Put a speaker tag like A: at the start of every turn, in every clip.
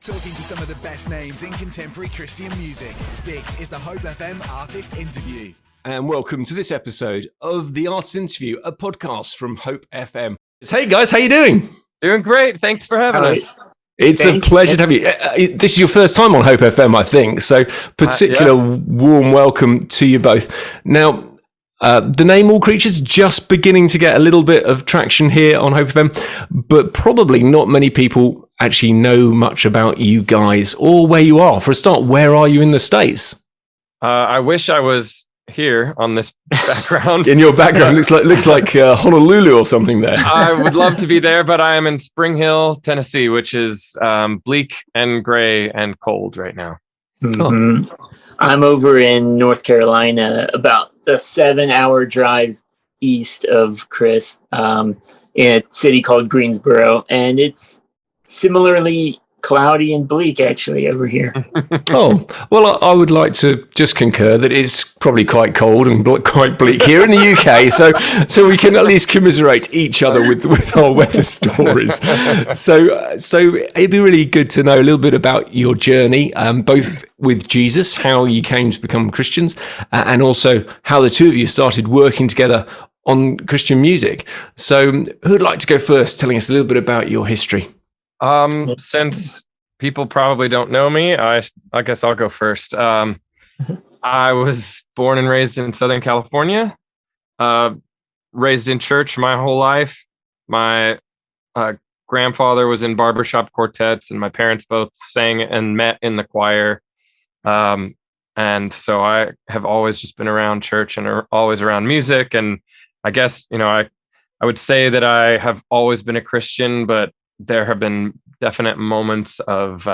A: Talking to some of the best names in contemporary Christian music. This is the Hope FM Artist Interview.
B: And welcome to this episode of the Artist Interview, a podcast from Hope FM. Hey guys, how you doing?
C: Doing great. Thanks for having us.
B: It's a pleasure to have you. This is your first time on Hope FM, I think. So warm welcome to you both. Now, the name All Creatures just beginning to get a little bit of traction here on Hope FM, but probably not many people actually know much about you guys or where you are. For a start, where are you in the States?
C: I wish I was here on this background.
B: In your background, looks like Honolulu or something there.
C: I would love to be there, but I am in Spring Hill, Tennessee, which is bleak and gray and cold right now.
D: Mm-hmm. I'm over in North Carolina, about a 7-hour drive east of Chris, in a city called Greensboro, and it's similarly cloudy and bleak actually over here.
B: Oh, well, I would like to just concur that it's probably quite cold and quite bleak here in the UK, so we can at least commiserate each other with our weather stories. So it'd be really good to know a little bit about your journey, both with Jesus, how you came to become Christians, and also how the two of you started working together on Christian music. So who'd like to go first, telling us a little bit about your history?
C: Since people probably don't know me, I guess I'll go first. I was born and raised in Southern California, raised in church my whole life. My grandfather was in barbershop quartets, and my parents both sang and met in the choir. And so I have always just been around church and are always around music. And I guess, I would say that I have always been a Christian, but there have been definite moments of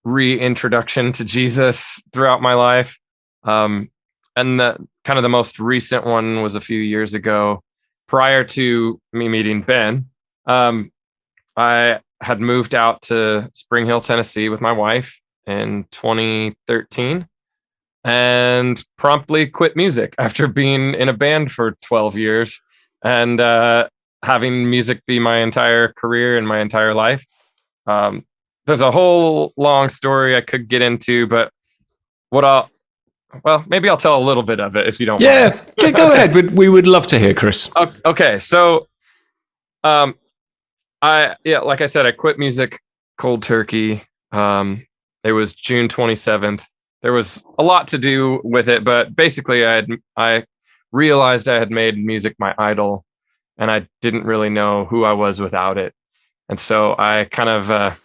C: reintroduction to Jesus throughout my life. And the kind of the most recent one was a few years ago. Prior to me meeting Ben, I had moved out to Spring Hill, Tennessee with my wife in 2013 and promptly quit music after being in a band for 12 years. And having music be my entire career and my entire life. There's a whole long story I could get into, but maybe I'll tell a little bit of it if you don't mind.
B: Yeah, go ahead. We would love to hear, Chris.
C: Okay, so like I said, I quit music cold turkey. It was June 27th. There was a lot to do with it, but basically I realized I had made music my idol, and I didn't really know who I was without it. And so I kind of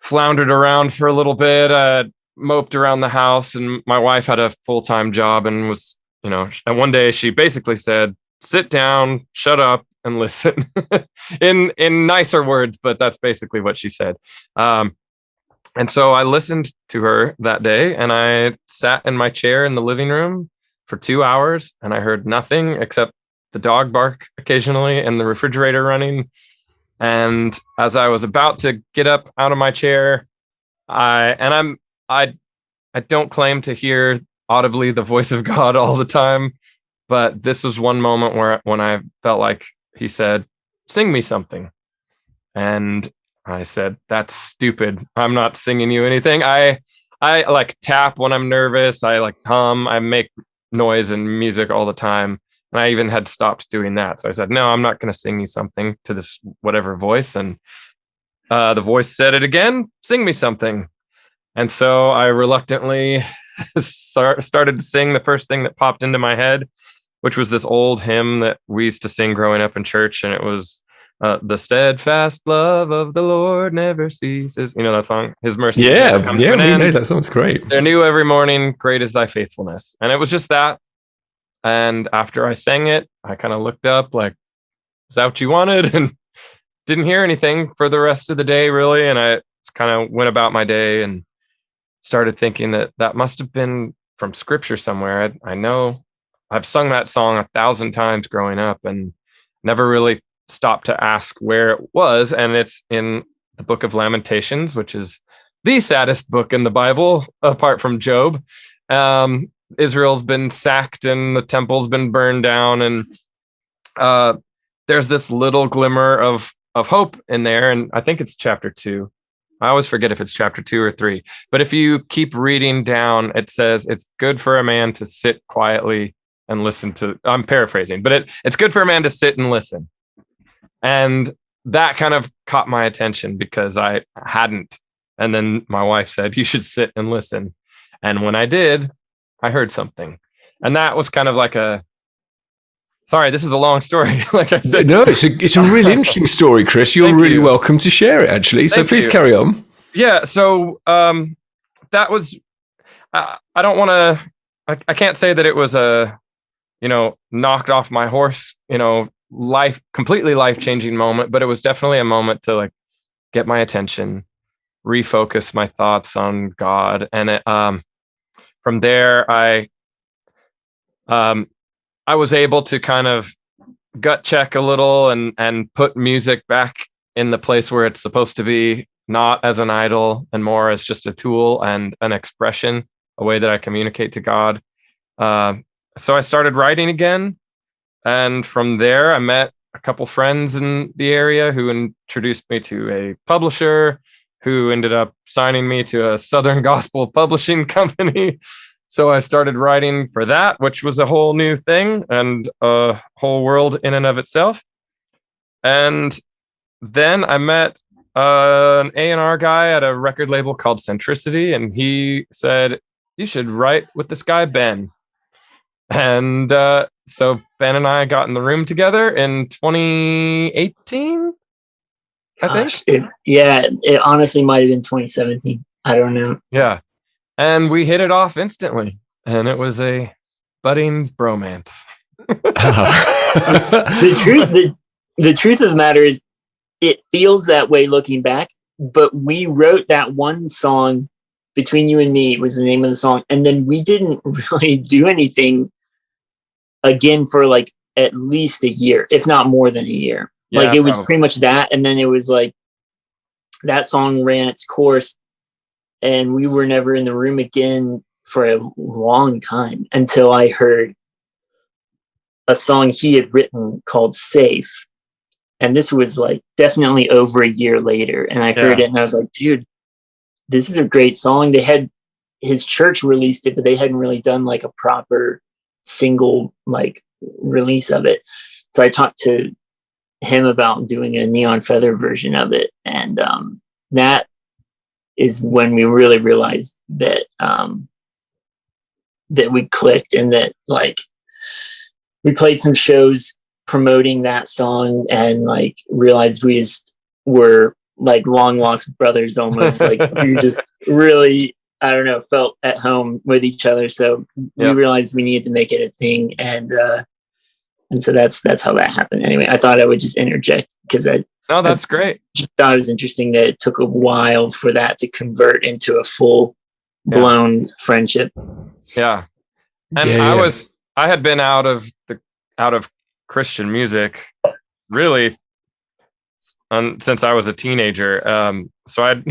C: floundered around for a little bit, moped around the house, and my wife had a full-time job and was, and one day she basically said, sit down, shut up, and listen. in nicer words, but that's basically what she said. And so I listened to her that day, and I sat in my chair in the living room for 2 hours, and I heard nothing except the dog bark occasionally and the refrigerator running. And as I was about to get up out of my chair, I don't claim to hear audibly the voice of God all the time, but this was one moment when I felt like he said, sing me something. And I said, that's stupid. I'm not singing you anything. I like tap when I'm nervous. I like hum. I make noise and music all the time. And I even had stopped doing that. So I said, no, I'm not going to sing you something to this whatever voice. And the voice said it again, sing me something. And so I reluctantly started to sing the first thing that popped into my head, which was this old hymn that we used to sing growing up in church. And it was the steadfast love of the Lord never ceases. You know that song? His mercy.
B: Yeah, we know that song's great.
C: They're new every morning. Great is thy faithfulness. And it was just that. And after I sang it, I kind of looked up like, is that what you wanted? And didn't hear anything for the rest of the day, really. And I kind of went about my day and started thinking that must have been from scripture somewhere. I know I've sung that song 1,000 times growing up and never really stopped to ask where it was. And it's in the book of Lamentations, which is the saddest book in the Bible, apart from Job. Israel's been sacked and the temple's been burned down. And there's this little glimmer of of hope in there. And I think it's chapter 2. I always forget if it's chapter 2 or 3. But if you keep reading down, it says it's good for a man to sit quietly and listen to. I'm paraphrasing, but it's good for a man to sit and listen. And that kind of caught my attention because I hadn't. And then my wife said, you should sit and listen. And when I did, I heard something. And that was kind of like sorry, this is a long story. Like I said.
B: No, it's a really interesting story, Chris. You're really welcome to share it, actually. So please carry on.
C: Yeah. So that was, I don't want to, I can't say that it was knocked off my horse, completely life-changing moment, but it was definitely a moment to like get my attention, refocus my thoughts on God. And from there, I was able to kind of gut check a little and put music back in the place where it's supposed to be, not as an idol and more as just a tool and an expression, a way that I communicate to God. So I started writing again. And from there, I met a couple friends in the area who introduced me to a publisher who ended up signing me to a Southern Gospel publishing company. So I started writing for that, which was a whole new thing and a whole world in and of itself. And then I met an A&R guy at a record label called Centricity, and he said, you should write with this guy, Ben. And so Ben and I got in the room together in 2018,
D: Gosh, I think. It honestly might have been 2017. I don't know.
C: Yeah. And we hit it off instantly. And it was a budding bromance.
D: The truth of the matter is, it feels that way looking back. But we wrote that one song, Between You and Me was the name of the song. And then we didn't really do anything again for like at least a year, if not more than a year. Yeah, like it was pretty much that. And then it was like that song ran its course and we were never in the room again for a long time until I heard a song he had written called Safe. And this was like definitely over a year later. And I heard it and I was like, dude, this is a great song. They had his church released it, but they hadn't really done like a proper single like release of it. So I talked to him about doing a Neon Feather version of it. And that is when we really realized that that we clicked and that like we played some shows promoting that song and like realized we just were like long lost brothers almost. Like we just really, I don't know, felt at home with each other. So we realized we needed to make it a thing. And so that's how that happened. Anyway, I thought I would just interject because
C: that's great.
D: Just thought it was interesting that it took a while for that to convert into a full blown friendship.
C: Yeah. And I had been out of Christian music really since I was a teenager. So I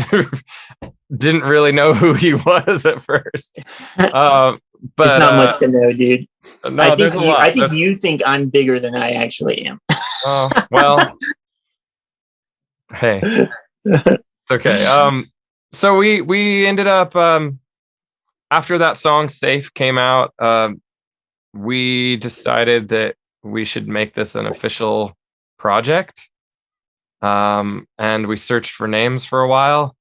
C: didn't really know who he was at first. But
D: there's not much to know, dude.
C: No,
D: I think you think I'm bigger than I actually am.
C: Oh, well, hey, it's okay. So we ended up, after that song Safe came out, we decided that we should make this an official project. And we searched for names for a while,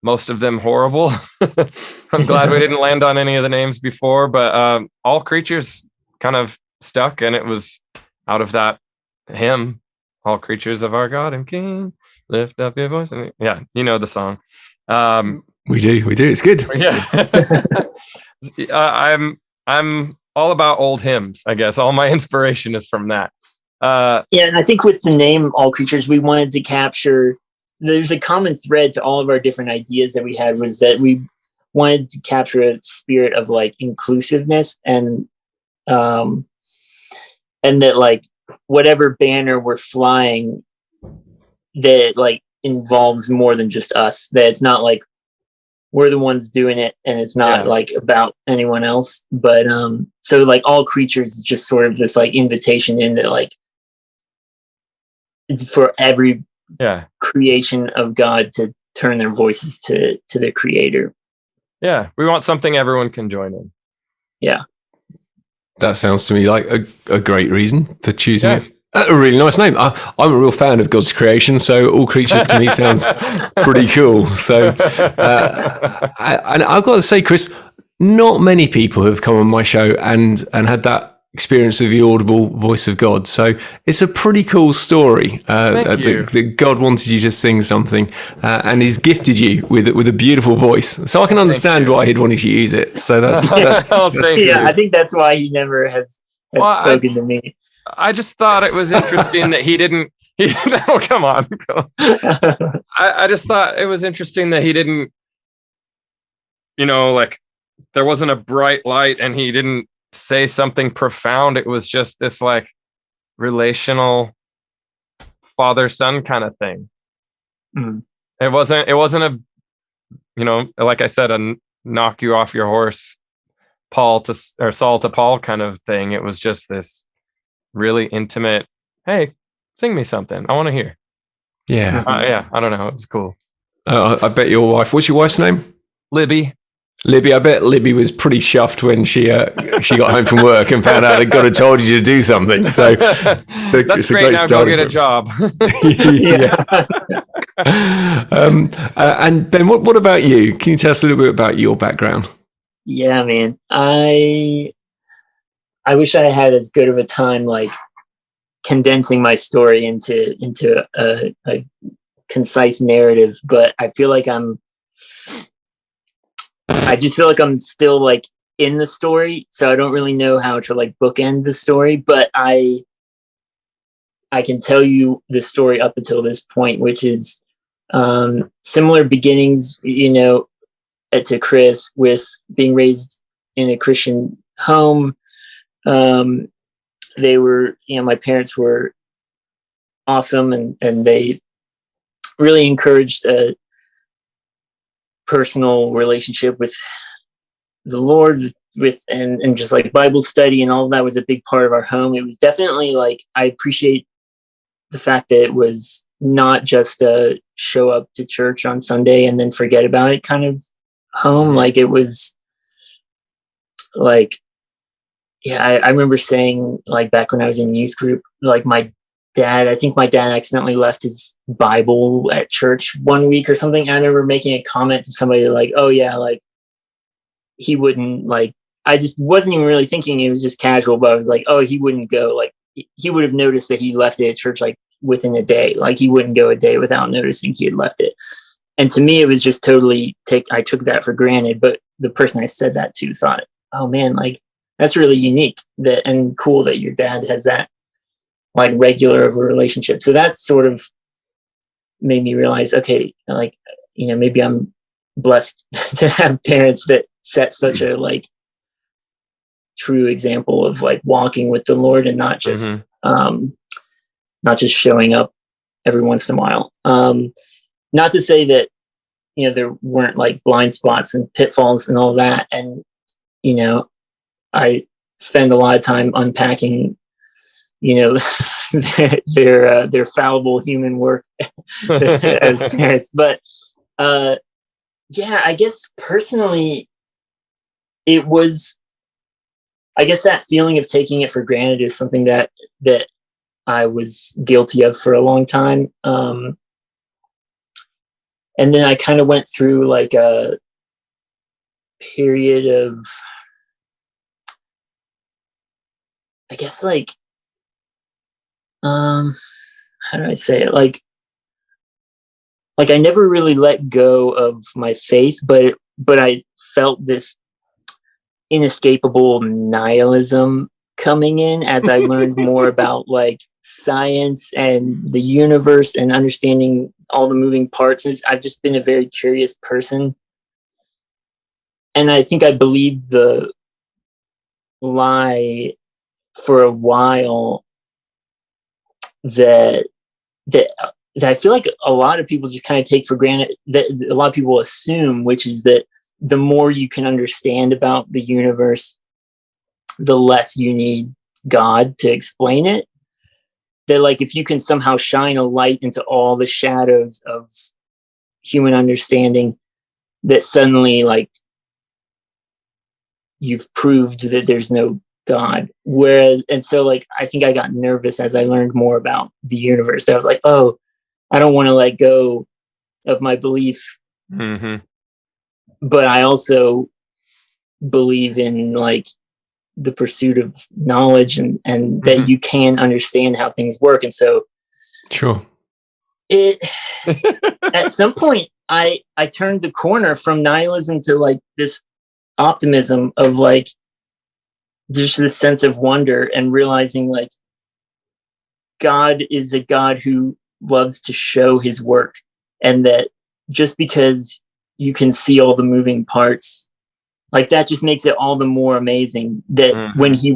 C: most of them horrible. I'm glad we didn't land on any of the names before, but All Creatures kind of stuck, and it was out of that hymn, All Creatures of Our God and King, lift up your voice. And you know the song.
B: We do. It's good.
C: Yeah. I'm all about old hymns, I guess. All my inspiration is from that.
D: And I think with the name All Creatures, we wanted to capture, there's a common thread to all of our different ideas that we had, was that we wanted to capture a spirit of like inclusiveness and that like whatever banner we're flying, that like involves more than just us, that it's not like we're the ones doing it and it's not like about anyone else. But so like All Creatures is just sort of this like invitation in that like it's for every creation of God to turn their voices to their creator.
C: Yeah. We want something everyone can join in.
D: Yeah.
B: That sounds to me like a great reason for choosing it. A really nice name. I'm a real fan of God's creation, so all creatures to me sounds pretty cool. So, and I've got to say, Chris, not many people have come on my show and had that experience of the audible voice of God. So it's a pretty cool story that God wanted you to sing something, and He's gifted you with a beautiful voice. So I can understand why He'd wanted you to use it. So that's
D: I think that's why He never has spoken to me.
C: I just thought it was interesting that he didn't. Oh, come on. I just thought it was interesting that he didn't, like, there wasn't a bright light and he didn't say something profound. It was just this like relational father-son kind of thing.
D: Mm.
C: It wasn't a, like I said, a knock you off your horse, Saul to Paul kind of thing. It was just this really intimate, hey, sing me something, I want to hear. I don't know, it was cool.
B: I bet your wife, what's your wife's name?
C: Libby,
B: I bet Libby was pretty chuffed when she got home from work and found out that God had told you to do something. So
C: that's
B: it's
C: great. Now go get a job.
B: And Ben, what about you? Can you tell us a little bit about your background?
D: Yeah, man. I wish I had as good of a time like condensing my story into a concise narrative, but I feel like I just feel like I'm still like in the story, so I don't really know how to like bookend the story, but I can tell you the story up until this point, which is similar beginnings, to Chris, with being raised in a Christian home. They were, my parents were awesome, and they really encouraged a personal relationship with the Lord, and just like Bible study and all of that was a big part of our home. It was definitely like, I appreciate the fact that it was not just a show up to church on Sunday and then forget about it kind of home. Like it was like, I remember saying, like, back when I was in youth group, like I think my dad accidentally left his Bible at church one week or something. I remember making a comment to somebody like, oh yeah, like he wouldn't, like, I just wasn't even really thinking, it was just casual, but I was like, oh, he wouldn't go, like he would have noticed that he left it at church like within a day. Like he wouldn't go a day without noticing he had left it. And to me, it was just totally I took that for granted. But the person I said that to thought, oh man, like that's really unique and cool that your dad has that like regular of a relationship. So that sort of made me realize, okay, like, maybe I'm blessed to have parents that set such a like true example of like walking with the Lord and not just showing up every once in a while. Not to say that, there weren't like blind spots and pitfalls and all that. And, I spend a lot of time unpacking, their fallible human work as parents. But I guess personally, it was, I guess that feeling of taking it for granted is something that I was guilty of for a long time. And then I kind of went through like a period of, I guess, like, how do I say it? Like I never really let go of my faith, but I felt this inescapable nihilism coming in as I learned more about like science and the universe and understanding all the moving parts. I've just been a very curious person. And I think I believed the lie for a while that I feel like a lot of people just kind of take for granted, that a lot of people assume, which is that the more you can understand about the universe, the less you need God to explain it. that like if you can somehow shine a light into all the shadows of human understanding, that suddenly like you've proved that there's no God. Whereas, and so like I think I got nervous as I learned more about the universe. I was like, oh, I don't want to let go of my belief.
C: Mm-hmm.
D: But I also believe in like the pursuit of knowledge and that you can understand how things work. And so
B: sure,
D: it at some point I turned the corner from nihilism to like this optimism of like just this sense of wonder and realizing like God is a God who loves to show his work, and that just because you can see all the moving parts, like that just makes it all the more amazing that when he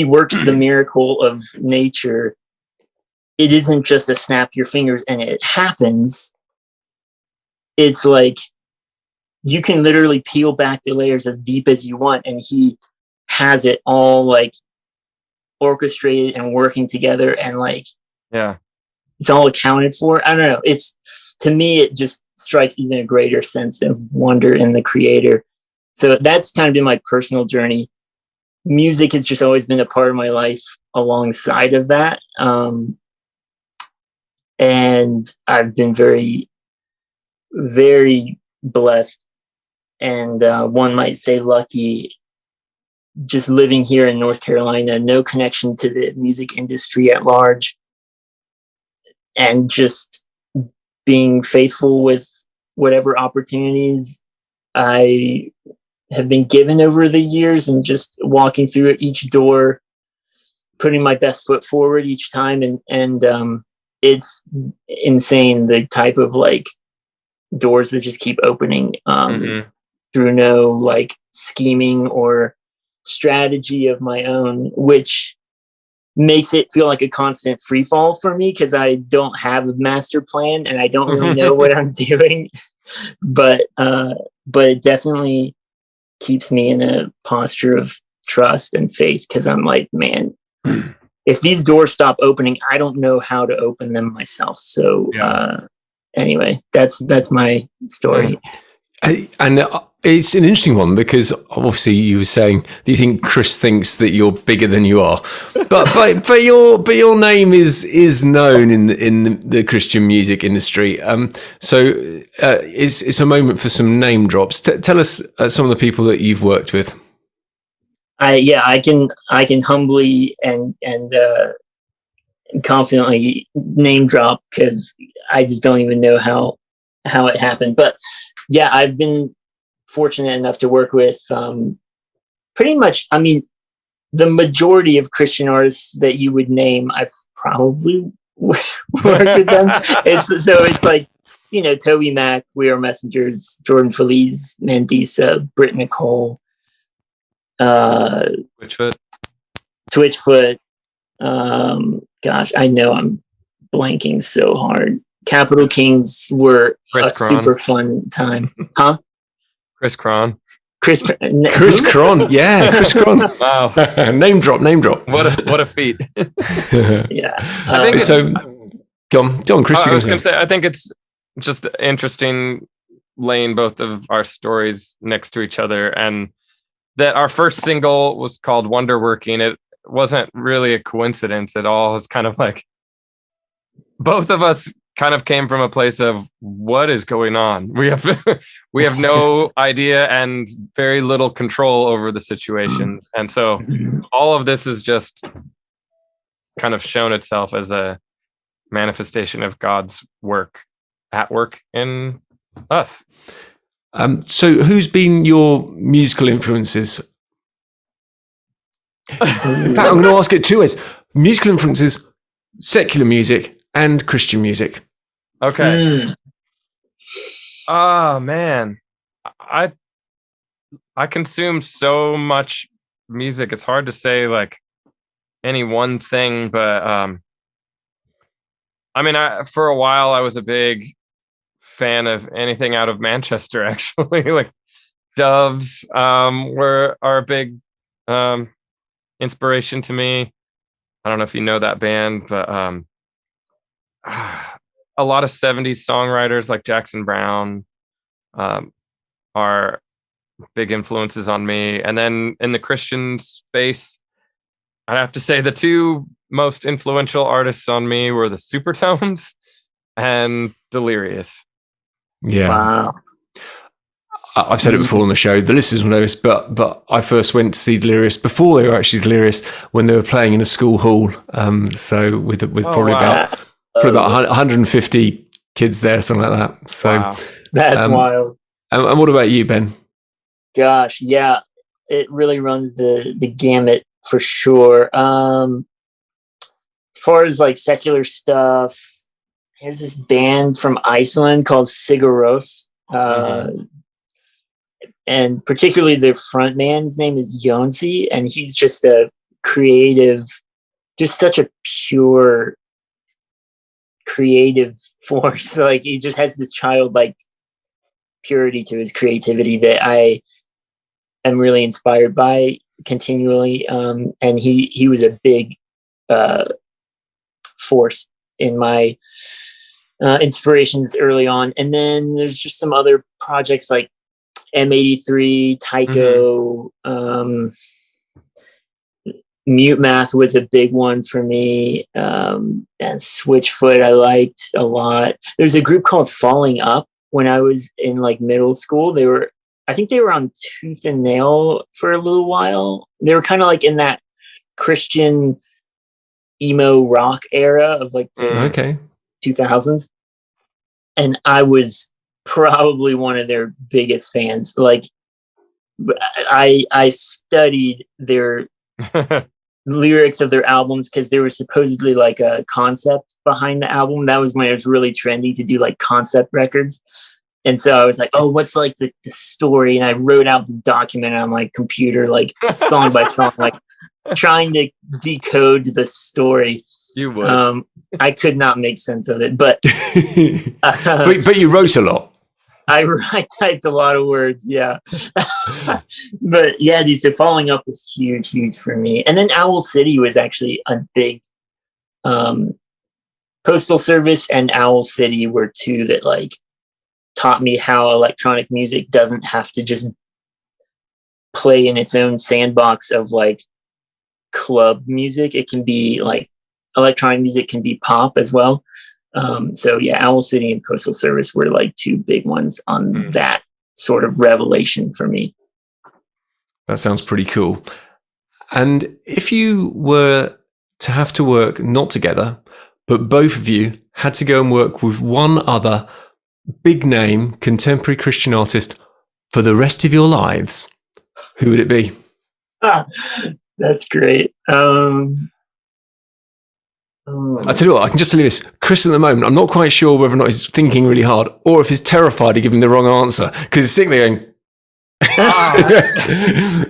D: works the miracle of nature, it isn't just a snap your fingers and it happens. It's like you can literally peel back the layers as deep as you want, and he has it all like orchestrated and working together, and like it's all accounted for. I don't know. It's, to me, it just strikes even a greater sense of wonder in the creator. So that's kind of been my personal journey. Music has just always been a part of my life alongside of that. And I've been very, very blessed, and one might say lucky, just living here in North Carolina, no connection to the music industry at large, and just being faithful with whatever opportunities I have been given over the years, and just walking through each door, putting my best foot forward each time. And it's insane the type of like doors that just keep opening through no like scheming or strategy of my own, which makes it feel like a constant free fall for me, because I don't have a master plan and I don't really know what I'm doing. But it definitely keeps me in a posture of trust and faith, because I'm like, man, if these doors stop opening, I don't know how to open them myself. So anyway, that's my story.
B: And it's an interesting one, because obviously you were saying that you think Chris thinks that you're bigger than you are, but your name is known in the Christian music industry. So it's a moment for some name drops. Tell us some of the people that you've worked with.
D: I can humbly and confidently name drop, because I just don't even know how it happened. But yeah, I've been fortunate enough to work with pretty much, I mean, the majority of Christian artists that you would name, I've probably worked with them. It's like, you know, Toby Mac, We Are Messengers, Jordan Feliz, Mandisa, Britt Nicole, Twitchfoot. Gosh, I know I'm blanking so hard. Capital Kings were
C: Chris
D: a
C: Cron.
D: super fun time. Huh?
C: Chris Cron.
B: Chris Cron. Yeah, Chris Cron.
C: Wow.
B: Name drop.
C: What a feat.
D: Yeah.
C: I think
B: so. Go on, Chris.
C: I was going to say, I think it's just interesting laying both of our stories next to each other, and that our first single was called Wonderworking. It wasn't really a coincidence at all. It's kind of like both of us kind of came from a place of what is going on. We have no idea and very little control over the situations. And so all of this is just kind of shown itself as a manifestation of God's work at work in us.
B: So who's been your musical influences? In fact, I'm going to ask it two ways: musical influences, secular music, and Christian music.
C: Okay. Oh man, I consume so much music. It's hard to say like any one thing, but I mean, for a while I was a big fan of anything out of Manchester. Actually, like Doves are a big inspiration to me. I don't know if you know that band, but a lot of 70s songwriters like Jackson Browne are big influences on me. And then in the Christian space, I'd have to say the two most influential artists on me were the Supertones and Delirious.
B: Yeah.
D: Wow.
B: I've said it before on the show. The listeners will know this, but I first went to see Delirious before they were actually Delirious when they were playing in a school hall. So with probably about 150 kids there, something like that. So
C: Wow.
D: That's wild.
B: And what about you, Ben?
D: Gosh, yeah, it really runs the gamut for sure. As far as like secular stuff, there's this band from Iceland called Sigur Rós. And particularly their front man's name is Jónsi, and he's just a creative, just such a pure creative force. Like he just has this childlike purity to his creativity that I am really inspired by continually. And he was a big force in my inspirations early on. And then there's just some other projects like M83, Tycho, Mute Math was a big one for me, and Switchfoot I liked a lot. There's a group called Falling Up when I was in like middle school. I think they were on Tooth and Nail for a little while. They were kind of like in that Christian emo rock era of like the 2000s, and I was probably one of their biggest fans. Like I studied their lyrics of their albums because there was supposedly like a concept behind the album. That was when it was really trendy to do like concept records. And so I was like, oh, what's like the story? And I wrote out this document on my computer, like song by song, like trying to decode the story.
C: You would.
D: I could not make sense of it, but
B: but you wrote a lot.
D: I typed a lot of words, yeah. But yeah, dude, so Falling Up was huge for me. And then Owl City was actually a big Postal Service and Owl City were two that like taught me how electronic music doesn't have to just play in its own sandbox of like club music. It can be like electronic music can be pop as well. So yeah, Owl City and Postal Service were like two big ones on that sort of revelation for me.
B: That sounds pretty cool. And if you were to have to work not together, but both of you had to go and work with one other big name contemporary Christian artist for the rest of your lives, who would it be?
D: That's great.
B: I tell you what, I can just tell you this. Chris at the moment, I'm not quite sure whether or not he's thinking really hard or if he's terrified of giving the wrong answer because he's sitting there going,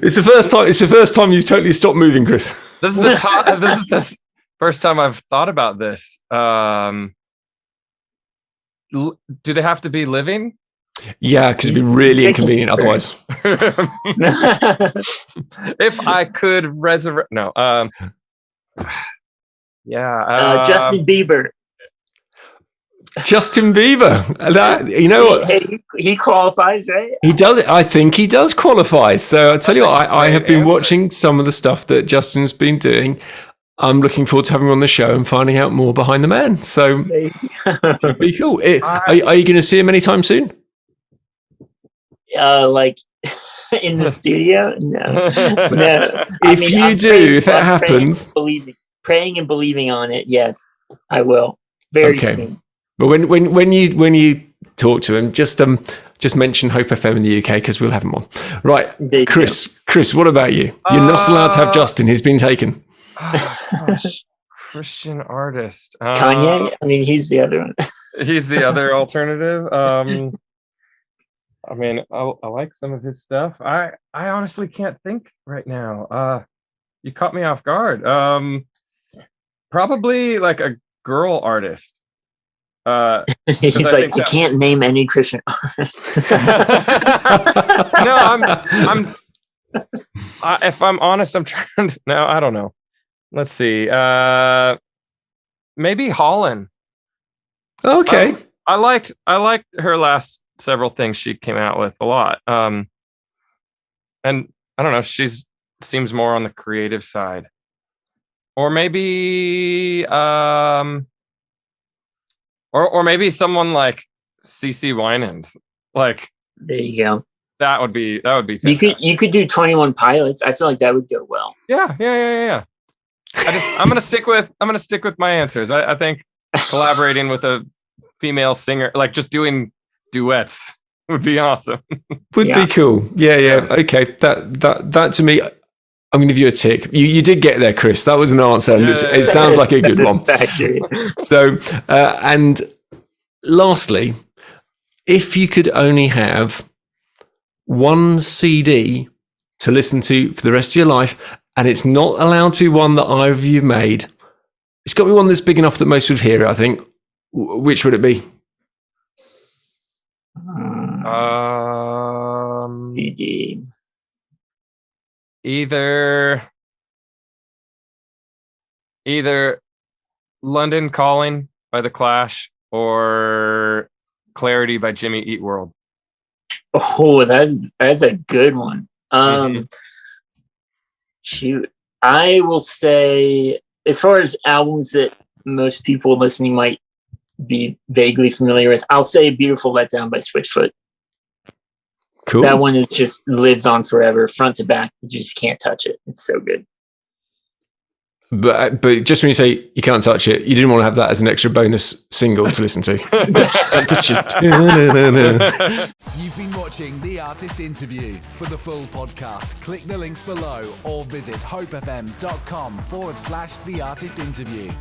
B: it's the first time you've totally stopped moving, Chris.
C: This is the first time I've thought about this. Do they have to be living?
B: Yeah, because it'd be really inconvenient otherwise.
C: If I could resurrect, no. Yeah,
D: Justin Bieber.
B: Justin Bieber. That, you know what?
D: He qualifies, right?
B: He does. I think he does qualify. So I tell you what, I have been watching some of the stuff that Justin's been doing. I'm looking forward to having him on the show and finding out more behind the man. So it'd be cool. Are you going to see him anytime soon?
D: Like in the studio? No.
B: If you do, if it happens,
D: praying and believing on it, yes, I will very soon.
B: But when you talk to him, just mention Hope FM in the UK because we'll have him on. Right, Chris, what about you? You're not allowed to have Justin. He's been taken.
C: Oh, gosh. Christian artist.
D: Kanye? I mean, he's the other one.
C: He's the other alternative. I mean, I like some of his stuff. I honestly can't think right now. You caught me off guard. Probably like a girl artist.
D: He's like, I can't name any Christian artists.
C: No, if I'm honest, I'm trying to. No, I don't know. Let's see. Maybe Holland.
B: Okay.
C: I liked her last several things she came out with a lot. And I don't know, seems more on the creative side. Or maybe or maybe someone like CC Winans. Like,
D: there you go.
C: That would be fantastic.
D: You could do 21 Pilots. I feel like that would go well.
C: Yeah. I'm gonna stick with my answers. I think collaborating with a female singer, like just doing duets, would be awesome.
B: Would be cool. Yeah. Okay, that to me, I'm going to give you a tick. You did get there, Chris. That was an answer, and it sounds like a good one. So, and lastly, if you could only have one CD to listen to for the rest of your life, and it's not allowed to be one that either of you made, it's got to be one that's big enough that most would hear it, I think. Which would it be?
D: CD.
C: Either London Calling by The Clash or Clarity by Jimmy Eat World.
D: Oh, that's a good one. Shoot, I will say, as far as albums that most people listening might be vaguely familiar with, I'll say Beautiful Letdown by Switchfoot.
B: Cool.
D: That one just lives on forever, front to back. You just can't touch it. It's so good.
B: But just when you say you can't touch it, you didn't want to have that as an extra bonus single to listen to.
A: You've been watching The Artist Interview. For the full podcast, click the links below or visit hopefm.com/The Artist Interview.